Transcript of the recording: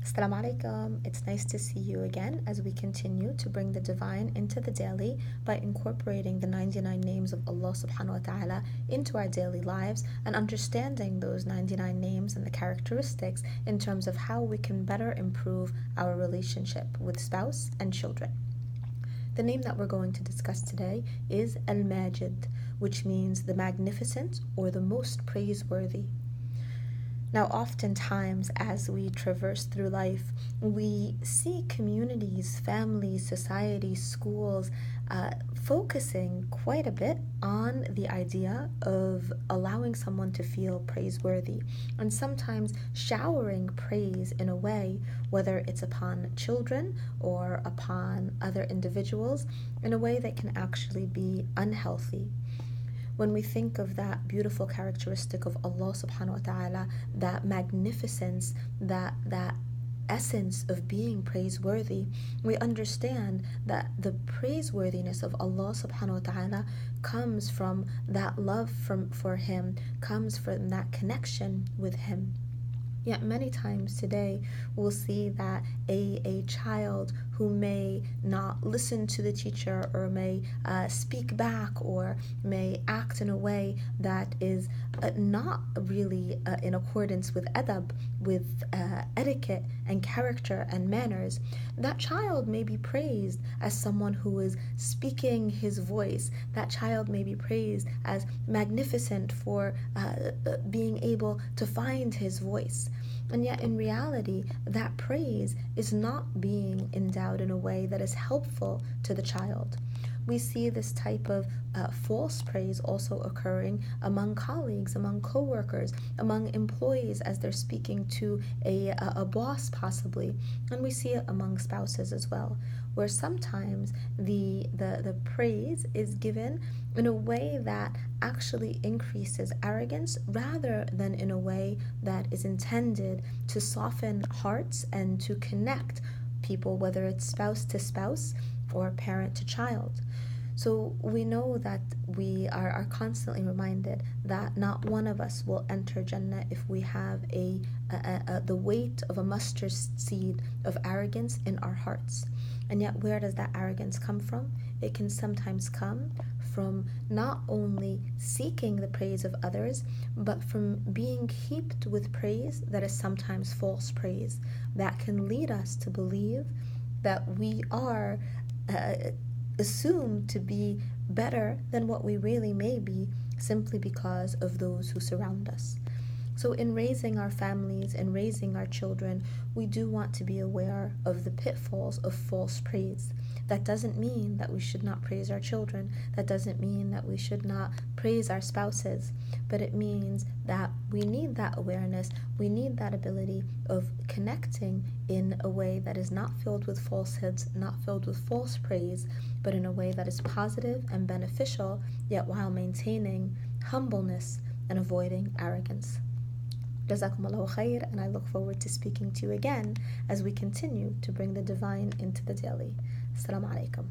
Assalamu alaikum. It's nice to see you again as we continue to bring the divine into the daily by incorporating the 99 names of Allah subhanahu wa ta'ala into our daily lives and understanding those 99 names and the characteristics in terms of how we can better improve our relationship with spouse and children. The name that we're going to discuss today is Al-Majid, which means the magnificent or the most praiseworthy. Now, oftentimes, as we traverse through life, we see communities, families, societies, schools focusing quite a bit on the idea of allowing someone to feel praiseworthy, and sometimes showering praise in a way, whether it's upon children or upon other individuals, in a way that can actually be unhealthy. When we think of that beautiful characteristic of Allah subhanahu wa ta'ala, that magnificence, that essence of being praiseworthy, we understand that the praiseworthiness of Allah subhanahu wa ta'ala comes from that love for Him, comes from that connection with Him. Yet many times today we'll see that a child who may not listen to the teacher or may speak back or may act in a way that is not really in accordance with adab, with etiquette and character and manners, that child may be praised as someone who is speaking his voice. That child may be praised as magnificent for being able to find his voice. And yet in reality, that praise is not being endowed in a way that is helpful to the child. We see this type of false praise also occurring among colleagues, among co-workers, among employees as they're speaking to a boss possibly. And we see it among spouses as well, where sometimes the praise is given in a way that actually increases arrogance rather than in a way that is intended to soften hearts and to connect people, whether it's spouse to spouse or parent to child. So we know that we are constantly reminded that not one of us will enter Jannah if we have the weight of a mustard seed of arrogance in our hearts. And yet where does that arrogance come from? It can sometimes come from not only seeking the praise of others, but from being heaped with praise that is sometimes false praise, that can lead us to believe that we are assumed to be better than what we really may be simply because of those who surround us. So in raising our families and raising our children, we do want to be aware of the pitfalls of false praise. That doesn't mean that we should not praise our children. That doesn't mean that we should not praise our spouses. But it means that we need that awareness. We need that ability of connecting in a way that is not filled with falsehoods, not filled with false praise, but in a way that is positive and beneficial, yet while maintaining humbleness and avoiding arrogance. Jazakumullahu khair, and I look forward to speaking to you again as we continue to bring the divine into the daily. Assalamu alaikum.